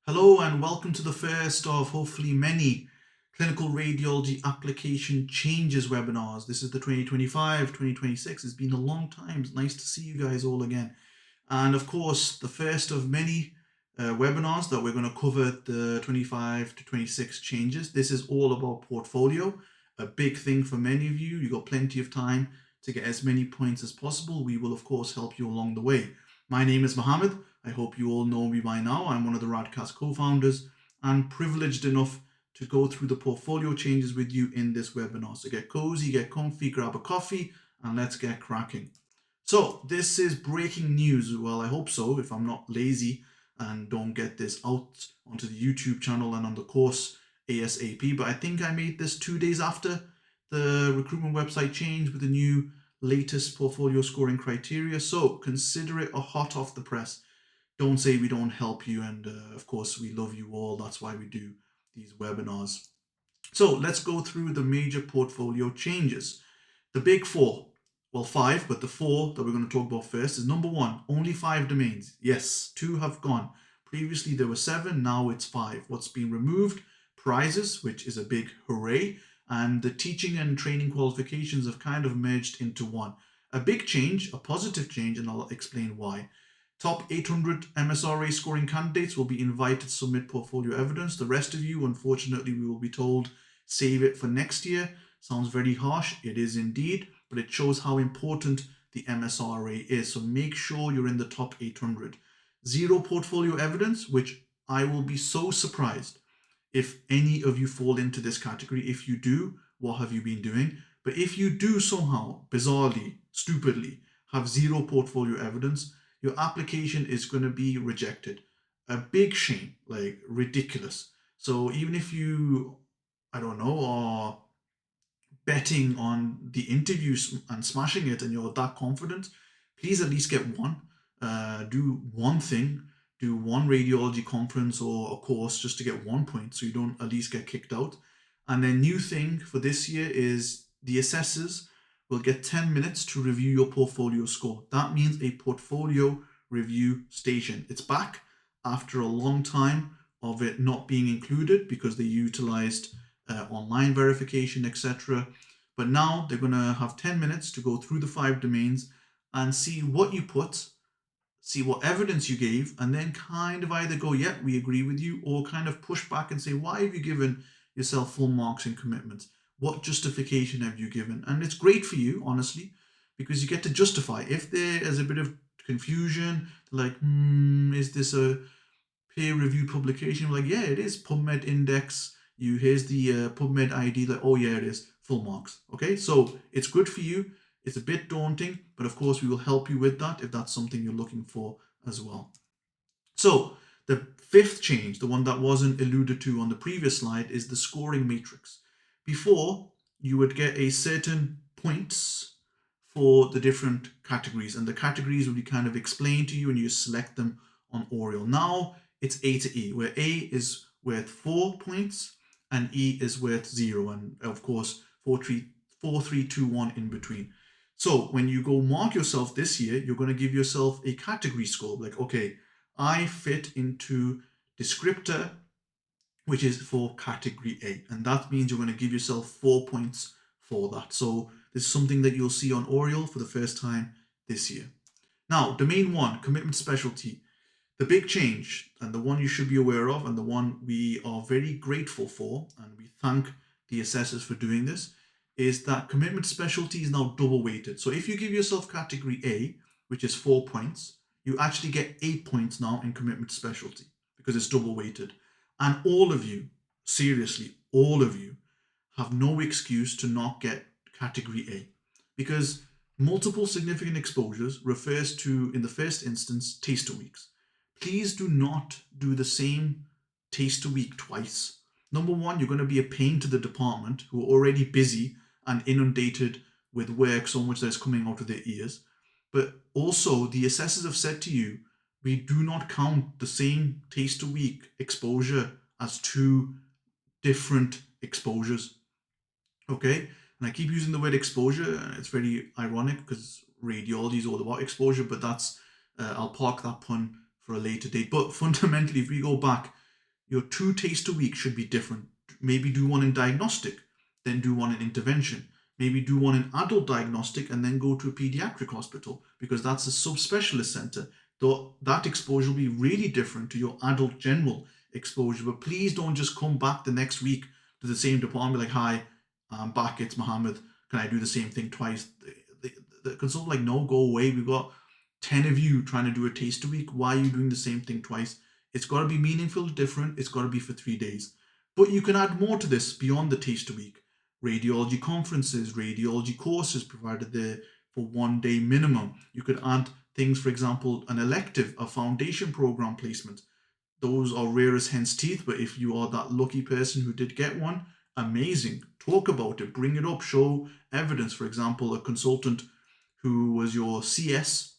Hello and welcome to the first of hopefully many clinical radiology application changes webinars. This is the 2025-2026. It's been a long time. It's nice to see you guys all again. And of course, the first of many webinars that we're going to cover the 25 to 26 changes. This is all about portfolio, a big thing for many of you. You've got plenty of time to get as many points as possible. We will, of course, help you along the way. My name is Mohammed. I hope you all know me by now. I'm one of the RadCast co-founders and privileged enough to go through the portfolio changes with you in this webinar. So get cozy, get comfy, grab a coffee, and let's get cracking. So this is breaking news. Well, I hope so, if I'm not lazy and don't get this out onto the YouTube channel and on the course ASAP. But I think I made this 2 days after the recruitment website change with the new latest portfolio scoring criteria. So consider it a hot off the press. Don't say we don't help you, and of course we love you all. That's why we do these webinars. So let's go through the major portfolio changes. The big four, well, five, but the four that we're going to talk about first is number one, only 5 domains. Yes, 2 have gone. Previously there were 7, now it's 5. What's been removed? Prizes, which is a big hooray, and the teaching and training qualifications have kind of merged into one. A big change, a positive change, and I'll explain why. Top 800 MSRA scoring candidates will be invited to submit portfolio evidence. The rest of you, unfortunately, we will be told, save it for next year. Sounds very harsh. It is indeed, but it shows how important the MSRA is. So make sure you're in the top 800. 0 portfolio evidence, which I will be so surprised if any of you fall into this category. If you do, what have you been doing? But if you do somehow, bizarrely, stupidly, have 0 portfolio evidence, your application is going to be rejected. A big shame, like ridiculous. So even if you, I don't know, are betting on the interviews and smashing it and you're that confident, please at least get one. Do one thing, do one radiology conference or a course just to get 1 point so you don't at least get kicked out. And then new thing for this year is the assessors will get 10 minutes to review your portfolio score. That means a portfolio review station. It's back after a long time of it not being included because they utilized online verification, etc. But now they're going to have 10 minutes to go through the 5 domains and see what you put, see what evidence you gave, and then kind of either go, yeah, we agree with you, or kind of push back and say, why have you given yourself full marks in commitment? What justification have you given? And it's great for you, honestly, because you get to justify. If there is a bit of confusion, like, is this a peer-reviewed publication? Like, yeah, it is. PubMed index. Here's the PubMed ID. Like, oh yeah, it is. Full marks. Okay, so it's good for you. It's a bit daunting, but of course we will help you with that if that's something you're looking for as well. So the 5th change, the one that wasn't alluded to on the previous slide, is the scoring matrix. Before, you would get a certain points for the different categories, and the categories would be kind of explained to you and you select them on Oriel. Now it's A to E, where A is worth 4 points and E is worth 0, and of course 4, 3, 2, 1 in between. So when you go mark yourself this year, you're going to give yourself a category score, like, okay, I fit into descriptor, which is for category A. And that means you're going to give yourself 4 points for that. So this is something that you'll see on Oriel for the first time this year. Now, domain 1, commitment specialty. The big change, and the one you should be aware of, and the one we are very grateful for, and we thank the assessors for doing this, is that commitment specialty is now double weighted. So if you give yourself category A, which is 4 points, you actually get 8 points now in commitment specialty because it's double weighted. And all of you, seriously, all of you, have no excuse to not get category A, because multiple significant exposures refers to, in the first instance, taster weeks. Please do not do the same taster week twice. Number one, you're going to be a pain to the department who are already busy and inundated with work so much that is coming out of their ears. But also, the assessors have said to you, we do not count the same taster week exposure as 2 different exposures. Okay? And I keep using the word exposure, and it's very ironic because radiology is all about exposure, but that's, I'll park that pun for a later date. But fundamentally, if we go back Your 2 tastes a week should be different. Maybe do one in diagnostic, then do one in intervention. Maybe do one in adult diagnostic and then go to a pediatric hospital because that's a subspecialist center. Though that exposure will be really different to your adult general exposure. But please don't just come back the next week to the same department like, hi, I'm back, it's Mohammed. Can I do the same thing twice? The consultant like, no, go away. We've got 10 of you trying to do a taste a week. Why are you doing the same thing twice? It's got to be meaningful, different. It's got to be for 3 days. But you can add more to this beyond the taste a week. Radiology conferences, radiology courses provided there for 1 day minimum. You could add things, for example, an elective, a foundation program placement. Those are rare as hen's teeth, but if you are that lucky person who did get one, amazing. Talk about it, bring it up, show evidence. For example, a consultant who was your CS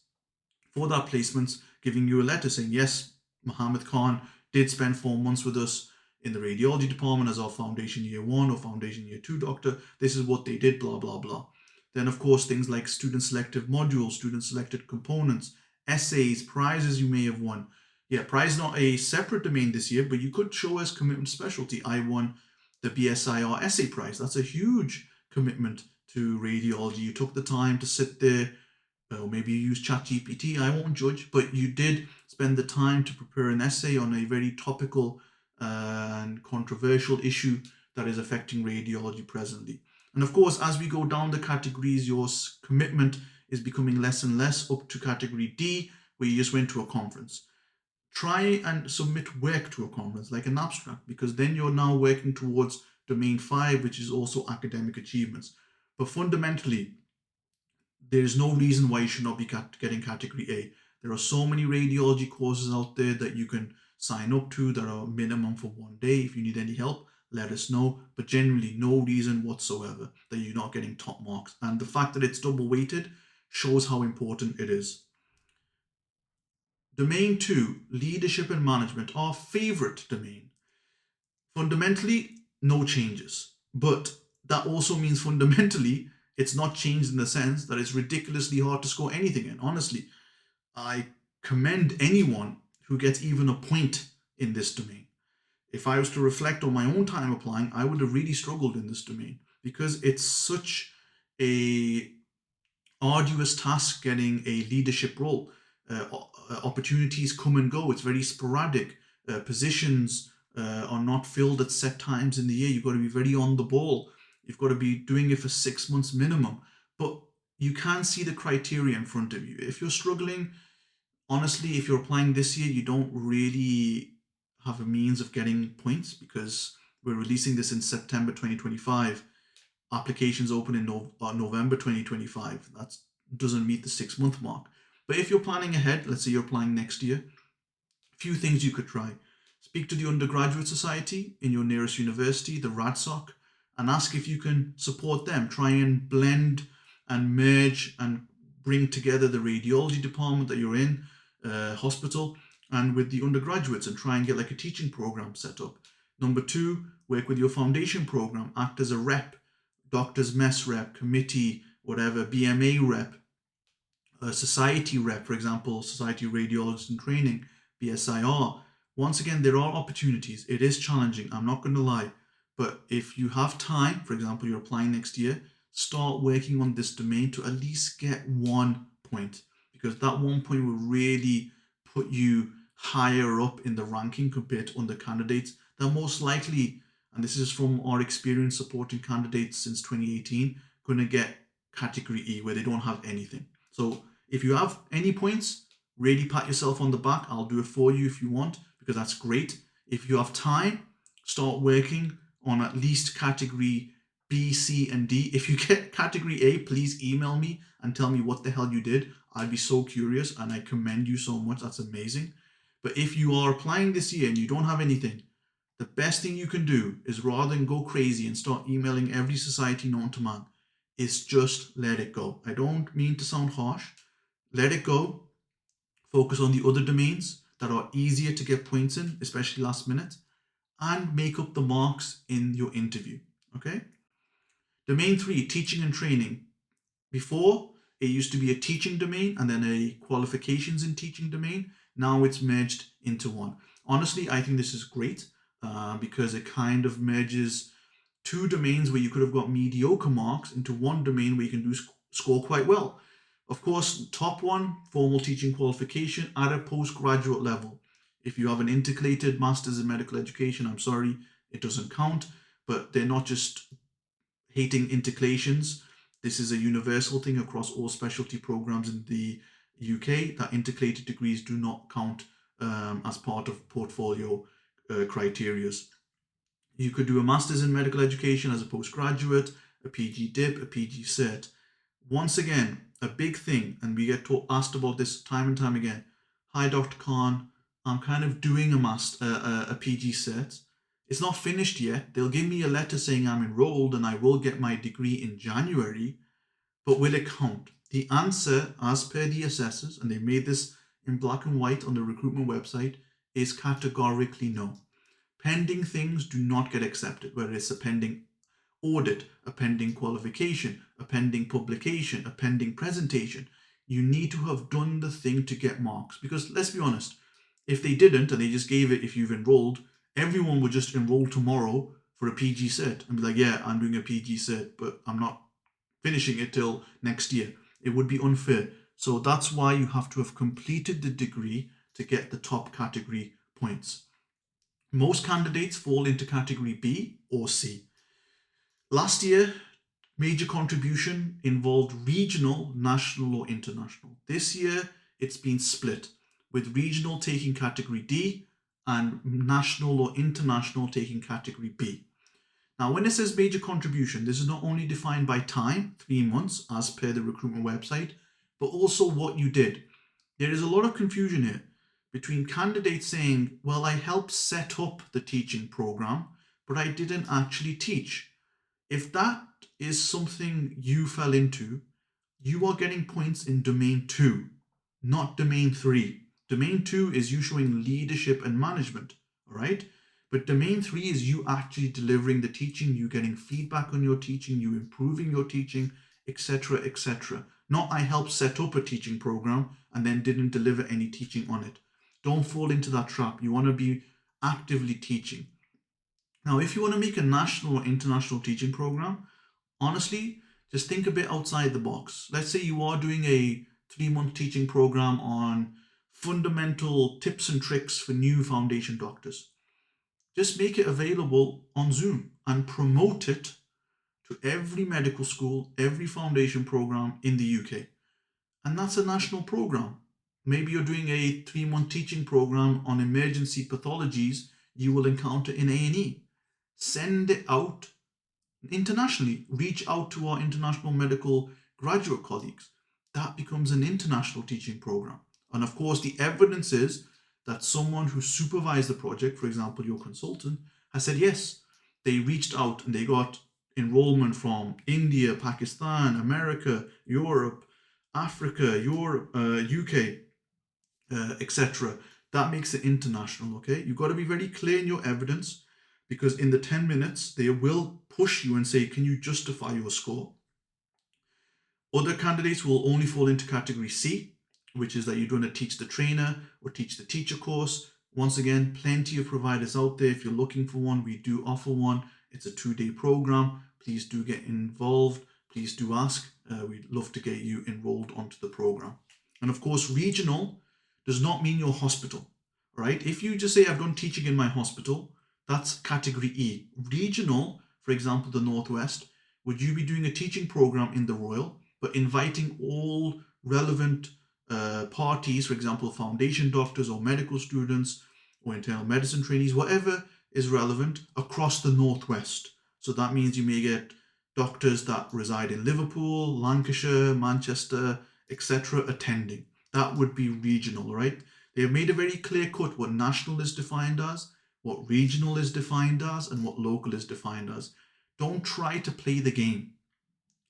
for that placement giving you a letter saying, yes, Mohammed Khan did spend 4 months with us in the radiology department as our foundation year 1 or foundation year 2 doctor. This is what they did, blah, blah, blah. Then, of course, things like student selective modules, student selected components, essays, prizes you may have won. Yeah, prize not a separate domain this year, but you could show as commitment specialty. I won the BSIR essay prize. That's a huge commitment to radiology. You took the time to sit there, or maybe you use ChatGPT, I won't judge, but you did spend the time to prepare an essay on a very topical and controversial issue that is affecting radiology presently. And of course, as we go down the categories, your commitment is becoming less and less up to category D, where you just went to a conference. Try and submit work to a conference, like an abstract, because then you're now working towards domain 5, which is also academic achievements. But fundamentally, there is no reason why you should not be getting category A. There are so many radiology courses out there that you can sign up to that are minimum for 1 day. If you need any help, let us know. But generally, no reason whatsoever that you're not getting top marks. And the fact that it's double weighted shows how important it is. Domain 2, leadership and management, our favorite domain. Fundamentally, no changes. But that also means fundamentally, it's not changed in the sense that it's ridiculously hard to score anything in. Honestly, I commend anyone who gets even a point in this domain. If I was to reflect on my own time applying, I would have really struggled in this domain because it's such a arduous task getting a leadership role. Opportunities come and go. It's very sporadic. Positions are not filled at set times in the year. You've got to be very on the ball. You've got to be doing it for 6 months minimum. But you can see the criteria in front of you. If you're struggling, honestly, if you're applying this year, you don't really have a means of getting points because we're releasing this in September 2025. Applications open in November 2025. That doesn't meet the 6 month mark. But if you're planning ahead, let's say you're applying next year, a few things you could try. Speak to the undergraduate society in your nearest university, the RadSoc, and ask if you can support them. Try and blend and merge and bring together the radiology department that you're in, hospital, and with the undergraduates and try and get like a teaching program set up. Number 2, work with your foundation program, act as a rep, doctor's mess rep, committee, whatever, BMA rep, a society rep, for example, Society of Radiologists in Training, BSIR. Once again, there are opportunities. It is challenging, I'm not going to lie. But if you have time, for example, you're applying next year, start working on this domain to at least get 1 point. Because that 1 point will really put you higher up in the ranking compared to other candidates that most likely, and this is from our experience supporting candidates since 2018, going to get category E where they don't have anything. So if you have any points, really pat yourself on the back. I'll do it for you if you want, because that's great. If you have time, start working on at least category B, C, and D. If you get category A, please email me and tell me what the hell you did. I'd be so curious and I commend you so much. That's amazing. But if you are applying this year and you don't have anything, the best thing you can do is rather than go crazy and start emailing every society known to man, is just let it go. I don't mean to sound harsh. Let it go. Focus on the other domains that are easier to get points in, especially last minute, and make up the marks in your interview. Okay? Domain 3, teaching and training. Before, it used to be a teaching domain and then a qualifications in teaching domain. Now it's merged into one. Honestly, I think this is great. because it kind of merges two domains where you could have got mediocre marks into one domain where you can score quite well. Of course, top one, formal teaching qualification at a postgraduate level. If you have an intercalated master's in medical education, I'm sorry, it doesn't count, but they're not just hating intercalations. This is a universal thing across all specialty programs in the UK, that intercalated degrees do not count as part of portfolio criteria. You could do a master's in medical education as a postgraduate, a PG DIP, a PG cert. Once again, a big thing, and we get asked about this time and time again. Hi, Dr. Khan, I'm kind of doing a PG cert. It's not finished yet. They'll give me a letter saying I'm enrolled and I will get my degree in January, but will it count? The answer, as per the assessors, and they made this in black and white on the recruitment website, is categorically no. Pending things do not get accepted, whether it's a pending audit, a pending qualification, a pending publication, a pending presentation. You need to have done the thing to get marks, because let's be honest, if they didn't and they just gave it if you've enrolled, everyone would just enroll tomorrow for a PG cert and be like, yeah, I'm doing a PG cert, but I'm not finishing it till next year. It would be unfair. So that's why you have to have completed the degree to get the top category points. Most candidates fall into category B or C. Last year, major contribution involved regional, national, or international. This year, it's been split, with regional taking category D and national or international taking category B. Now, when it says major contribution, this is not only defined by time, 3 months, as per the recruitment website, but also what you did. There is a lot of confusion here between candidates saying, well, I helped set up the teaching program, but I didn't actually teach. If that is something you fell into, you are getting points in domain 2, not domain 3. Domain 2 is you showing leadership and management, all right? But domain 3 is you actually delivering the teaching, you getting feedback on your teaching, you improving your teaching, etc., etc. Not I helped set up a teaching program and then didn't deliver any teaching on it. Don't fall into that trap. You want to be actively teaching. Now, if you want to make a national or international teaching program, honestly, just think a bit outside the box. Let's say you are doing a 3-month teaching program on fundamental tips and tricks for new foundation doctors. Just make it available on Zoom and promote it to every medical school, every foundation program in the UK. And that's a national program. Maybe you're doing a 3-month teaching program on emergency pathologies you will encounter in A&E. Send it out internationally. Reach out to our international medical graduate colleagues. That becomes an international teaching program. And of course, the evidence is that someone who supervised the project, for example, your consultant, has said yes. They reached out and they got enrollment from India, Pakistan, America, Europe, Africa, UK, etc. That makes it international, okay? You've got to be very clear in your evidence, because in the 10 minutes, they will push you and say, can you justify your score? Other candidates will only fall into category C, which is that you're going to teach the trainer or teach the teacher course. Once again, plenty of providers out there. If you're looking for one, we do offer one. It's a 2-day program. Please do get involved. Please do ask. We'd love to get you enrolled onto the program. And of course, regional does not mean your hospital, right? If you just say, I've done teaching in my hospital, that's category E. Regional, for example, the Northwest, would you be doing a teaching program in the Royal, but inviting all relevant parties, for example, foundation doctors or medical students or internal medicine trainees, whatever is relevant across the Northwest. So that means you may get doctors that reside in Liverpool, Lancashire, Manchester, etc. attending. That would be regional, right? They have made a very clear cut what national is defined as, what regional is defined as, and what local is defined as. Don't try to play the game.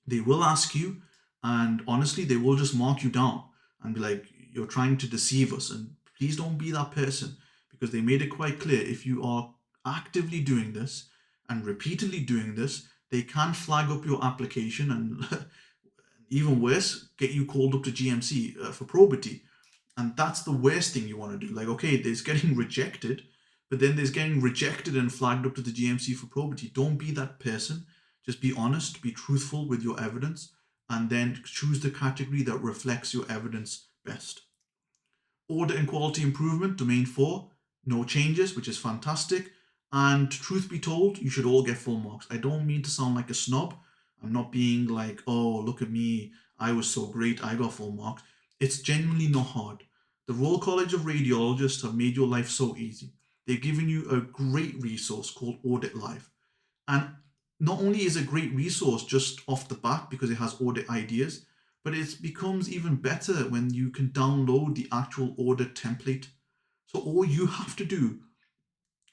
They will ask you, and honestly, they will just mark you down and be like, you're trying to deceive us. And please don't be that person, because they made it quite clear, if you are actively doing this and repeatedly doing this, they can flag up your application and even worse, get you called up to GMC for probity. And that's the worst thing you want to do. Like, okay, it's getting rejected, but then there's getting rejected and flagged up to the GMC for probity. Don't be that person. Just be honest, be truthful with your evidence, and then choose the category that reflects your evidence best. Audit and quality improvement, domain 4, no changes, which is fantastic. And truth be told, you should all get full marks. I don't mean to sound like a snob. I'm not being like, oh, look at me, I was so great, I got full marks. It's genuinely not hard. The Royal College of Radiologists have made your life so easy. They've given you a great resource called Audit Live. And not only is it a great resource just off the bat because it has audit ideas, but it becomes even better when you can download the actual audit template. So all you have to do,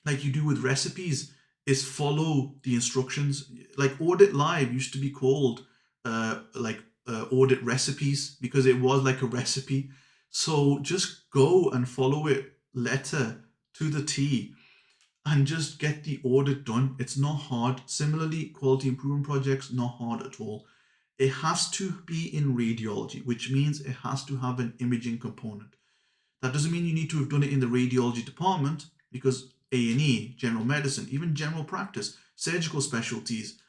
like you do with recipes, is follow the instructions. Like Audit Live used to be called audit recipes because it was like a recipe. So just go and follow it letter to the T and just get the audit done. It's not hard. Similarly, quality improvement projects, not hard at all. It has to be in radiology, which means it has to have an imaging component. That doesn't mean you need to have done it in the radiology department, because A&E, general medicine, even general practice, surgical specialties,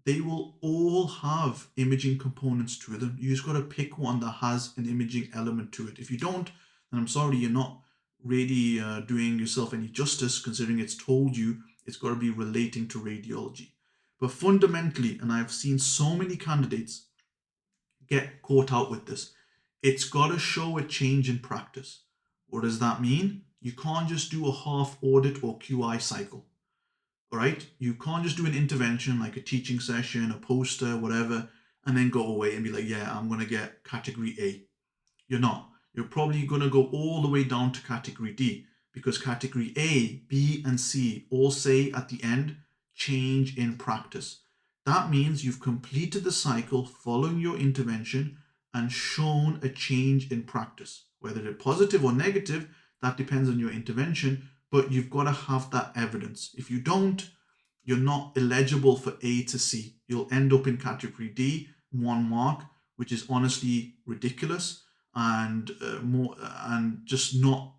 they will all have imaging components to them. You just got to pick one that has an imaging element to it. If you don't, then I'm sorry, you're not really doing yourself any justice, considering it's told you it's got to be relating to radiology. But fundamentally, and I've seen so many candidates get caught out with this, it's got to show a change in practice. What does that mean? You can't just do a half audit or QI cycle. All right? You can't just do an intervention like a teaching session, a poster, whatever, and then go away and be like, yeah, I'm going to get category A. You're not. You're probably going to go all the way down to category D, because category A, B, and C all say at the end, change in practice. That means you've completed the cycle following your intervention and shown a change in practice. Whether it's positive or negative, that depends on your intervention, but you've got to have that evidence. If you don't, you're not eligible for A to C. You'll end up in category D, 1 mark, which is honestly ridiculous and just not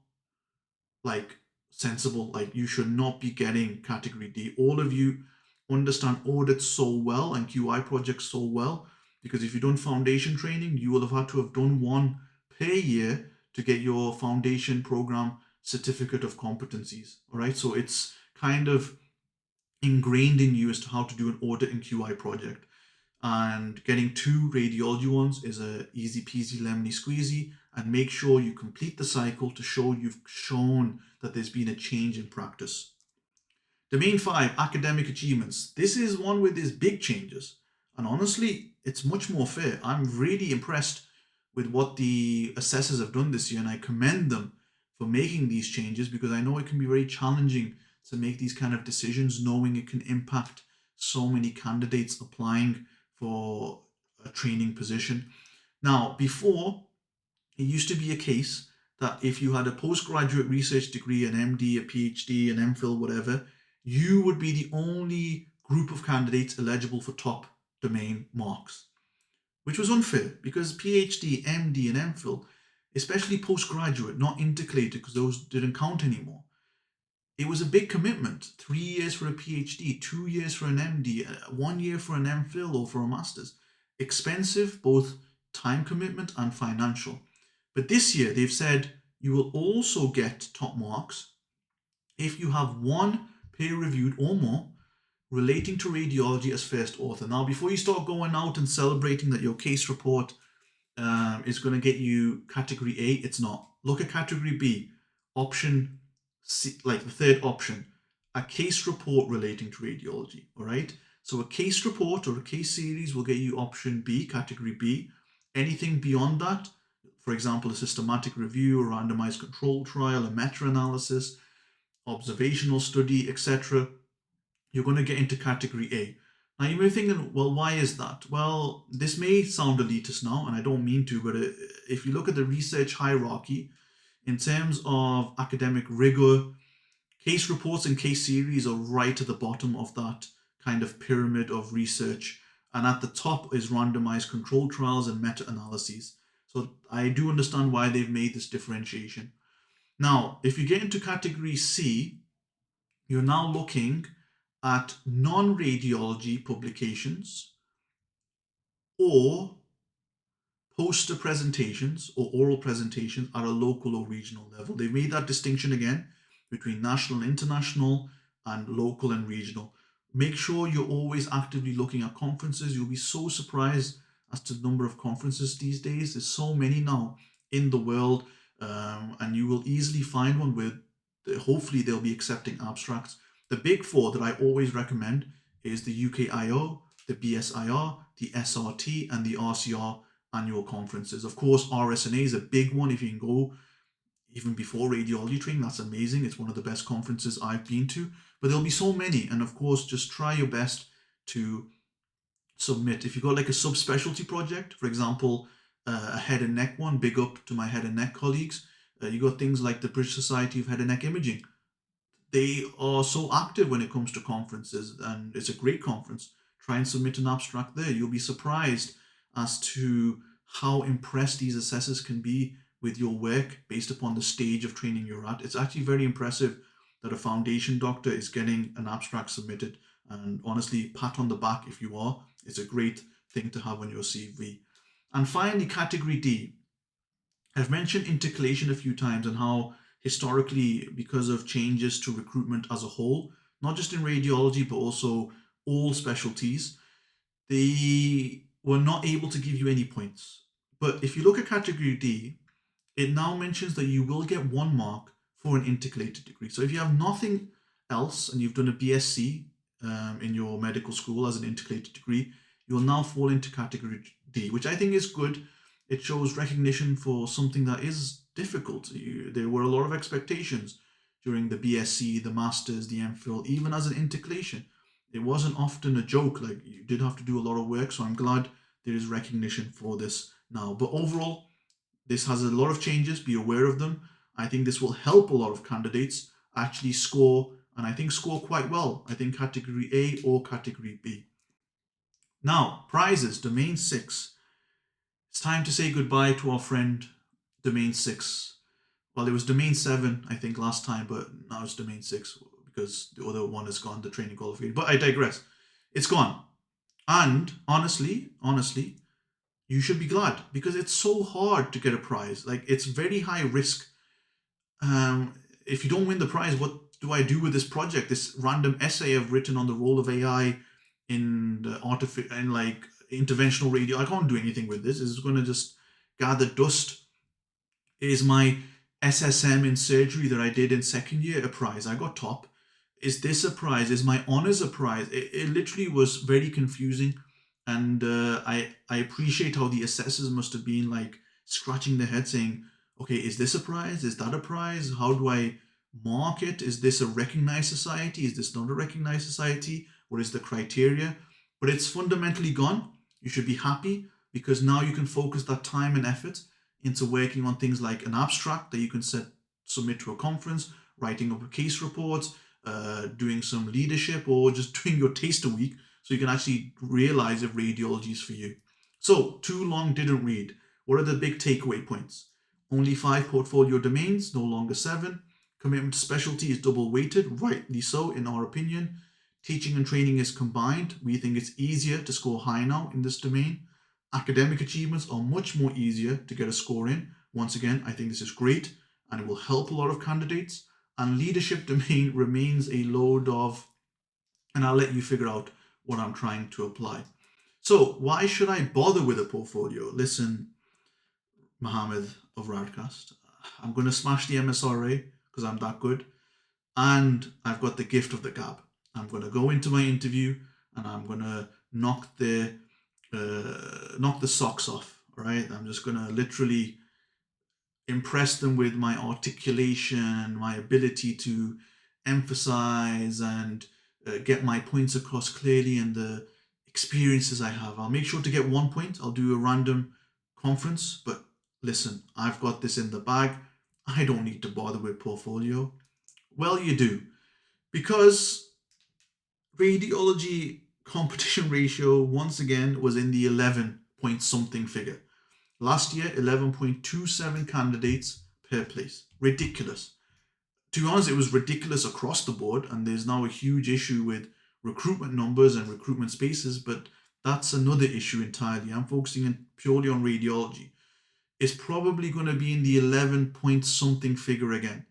like sensible. Like, you should not be getting category D. All of you understand audits so well and QI projects so well, because if you've done foundation training, you will have had to have done one per year to get your foundation program certificate of competencies. All right, so it's kind of ingrained in you as to how to do an audit and QI project. And getting 2 radiology ones is a easy peasy lemony squeezy. And make sure you complete the cycle to show you've shown that there's been a change in practice. Domain 5, academic achievements. This is one with these big changes. And honestly, it's much more fair. I'm really impressed with what the assessors have done this year, and I commend them for making these changes, because I know it can be very challenging to make these kind of decisions, knowing it can impact so many candidates applying for a training position. Now, before, it used to be a case that if you had a postgraduate research degree, an MD, a PhD, an MPhil, whatever, you would be the only group of candidates eligible for top domain marks, which was unfair, because PhD, MD, and MPhil, especially postgraduate, not intercalated because those didn't count anymore, it was a big commitment. 3 years for a PhD, 2 years for an MD, 1 year for an MPhil or for a master's. Expensive, both time commitment and financial. But this year they've said you will also get top marks if you have 1 peer-reviewed or more relating to radiology as first author. Now, before you start going out and celebrating that your case report is going to get you category A, it's not. Look at category B, option C, like the third option, a case report relating to radiology. All right. So a case report or a case series will get you option B, category B. Anything beyond that, for example, a systematic review, a randomized control trial, a meta-analysis, observational study, etc., you're going to get into category A. Now, you may be thinking, well, why is that? Well, this may sound elitist now, and I don't mean to, but if you look at the research hierarchy, in terms of academic rigor, case reports and case series are right at the bottom of that kind of pyramid of research. And at the top is randomized control trials and meta-analyses. So I do understand why they've made this differentiation. Now, if you get into category C, you're now looking at non-radiology publications or poster presentations or oral presentations at a local or regional level. They've made that distinction again between national and international and local and regional. Make sure you're always actively looking at conferences. You'll be so surprised as to the number of conferences these days. There's so many now in the world, and you will easily find one where hopefully they'll be accepting abstracts. The big four that I always recommend is the UKIO, the BSIR, the SRT, and the RCR annual conferences. Of course, RSNA is a big one. If you can go even before radiology training, that's amazing. It's one of the best conferences I've been to, but there'll be so many. And of course, just try your best to submit. If you've got like a subspecialty project, for example, a head and neck one, big up to my head and neck colleagues. You got things like the British Society of Head and Neck Imaging. They are so active when it comes to conferences, and it's a great conference. Try and submit an abstract there. You'll be surprised as to how impressed these assessors can be with your work based upon the stage of training you're at. It's actually very impressive that a foundation doctor is getting an abstract submitted. And honestly, pat on the back if you are. It's a great thing to have on your CV. And finally, category D. I've mentioned intercalation a few times and how historically, because of changes to recruitment as a whole, not just in radiology, but also all specialties, they were not able to give you any points. But if you look at category D, it now mentions that you will get 1 mark for an intercalated degree. So if you have nothing else and you've done a BSc in your medical school as an intercalated degree, you'll now fall into category D, which I think is good. It shows recognition for something that is difficult. There were a lot of expectations during the BSc, the Masters, the MPhil, even as an intercalation. It wasn't often a joke, like you did have to do a lot of work, so I'm glad there is recognition for this now. But overall, this has a lot of changes, be aware of them. I think this will help a lot of candidates actually score, and I think score quite well. I think category A or category B. Now, prizes, domain 6. It's time to say goodbye to our friend domain 6. Well, it was domain 7, I think, last time, but now it's domain 6 because the other one is gone, the training qualification. But I digress. It's gone. And honestly, you should be glad because it's so hard to get a prize. Like, it's very high risk. If you don't win the prize, what do I do with this project? This random essay I've written on the role of AI in like interventional radio. I can't do anything with this. It's going to just gather dust. Is my SSM in surgery that I did in second year a prize? I got top. Is this a prize? Is my honors a prize? It literally was very confusing. And I appreciate how the assessors must have been like scratching their head saying, okay, is this a prize? Is that a prize? How do I mark it? Is this a recognized society? Is this not a recognized society? What is the criteria? But it's fundamentally gone. You should be happy because now you can focus that time and effort into working on things like an abstract that you can submit to a conference, writing up a case report, doing some leadership, or just doing your taster week so you can actually realize if radiology is for you. So, too long didn't read. What are the big takeaway points? Only 5 portfolio domains, no longer 7. Commitment to specialty is double weighted, rightly so in our opinion. Teaching and training is combined. We think it's easier to score high now in this domain. Academic achievements are much more easier to get a score in. Once again, I think this is great and it will help a lot of candidates. And leadership domain remains a load of, and I'll let you figure out what I'm trying to apply. So why should I bother with a portfolio? Listen, Mohammed of RadCast, I'm going to smash the MSRA because I'm that good. And I've got the gift of the gab. I'm going to go into my interview and I'm going to knock the socks off, right? I'm just going to literally impress them with my articulation, my ability to emphasize and get my points across clearly and the experiences I have. I'll make sure to get 1 point. I'll do a random conference, but listen, I've got this in the bag. I don't need to bother with portfolio. Well, you do, because radiology competition ratio once again was in the 11 point something figure. Last year, 11.27 candidates per place. Ridiculous. to be honest, it was ridiculous across the board, and there's now a huge issue with recruitment numbers and recruitment spaces, but that's another issue entirely. I'm focusing purely on radiology. It's probably going to be in the 11 point something figure again.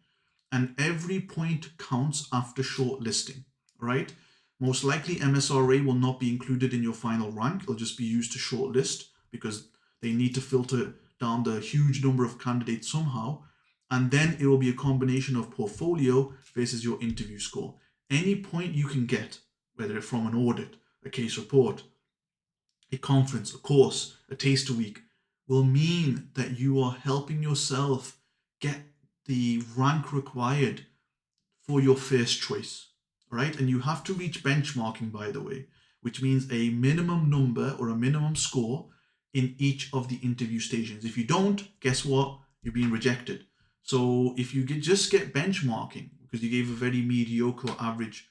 And every point counts after shortlisting, right? Most likely MSRA will not be included in your final rank. It'll just be used to shortlist because they need to filter down the huge number of candidates somehow. And then it will be a combination of portfolio versus your interview score. Any point you can get, whether it's from an audit, a case report, a conference, a course, a taster week, will mean that you are helping yourself get the rank required for your first choice, right? And you have to reach benchmarking, by the way, which means a minimum number or a minimum score in each of the interview stations. If you don't, guess what? You're being rejected. So if you just get benchmarking because you gave a very mediocre average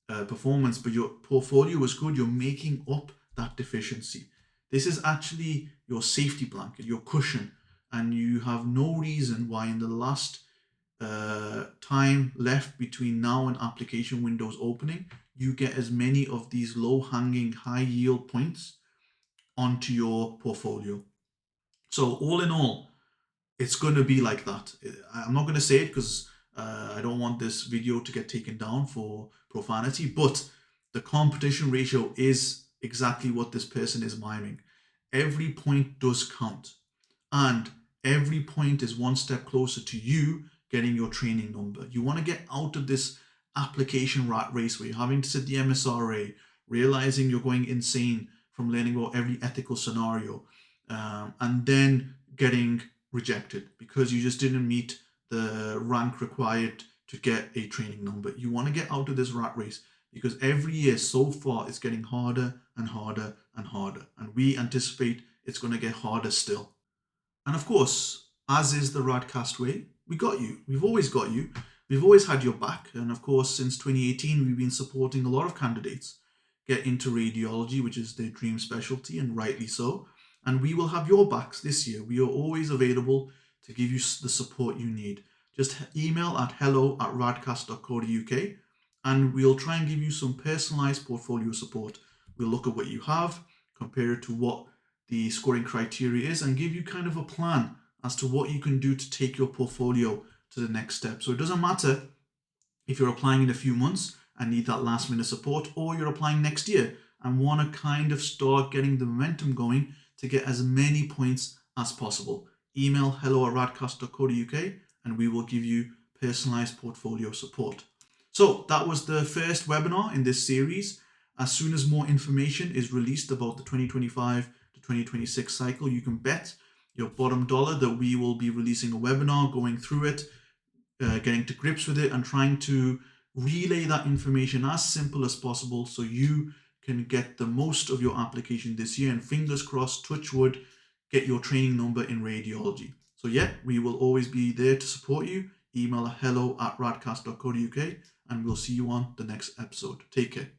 performance, but your portfolio was good, you're making up that deficiency. This is actually your safety blanket, your cushion, and you have no reason why in the last time left between now and application windows opening, you get as many of these low-hanging, high-yield points onto your portfolio. So all in all, it's going to be like that. I'm not going to say it because I don't want this video to get taken down for profanity, but the competition ratio is exactly what this person is miming. Every point does count, and every point is one step closer to you getting your training number. You want to get out of this application rat race where you're having to sit the MSRA, realizing you're going insane from learning about every ethical scenario, and then getting rejected because you just didn't meet the rank required to get a training number. You want to get out of this rat race because every year so far it's getting harder and harder and harder, and we anticipate it's going to get harder still. And of course, as is the RadCast way, we got you. We've always got you. We've always had your back. And of course, since 2018, we've been supporting a lot of candidates get into radiology, which is their dream specialty, and rightly so. And we will have your backs this year. We are always available to give you the support you need. Just email at hello@radcast.co.uk and we'll try and give you some personalized portfolio support. We'll look at what you have, compare it to what the scoring criteria is, and give you kind of a plan as to what you can do to take your portfolio to the next step. So it doesn't matter if you're applying in a few months and need that last minute support, or you're applying next year and want to kind of start getting the momentum going to get as many points as possible. Email hello@radcast.co.uk and we will give you personalized portfolio support. So that was the first webinar in this series. As soon as more information is released about the 2025 to 2026 cycle, you can bet your bottom dollar that we will be releasing a webinar, going through it, getting to grips with it, and trying to relay that information as simple as possible so you can get the most of your application this year, and fingers crossed, touch wood, get your training number in radiology. So yeah, we will always be there to support you. Email hello@radcast.co.uk and we'll see you on the next episode. Take care.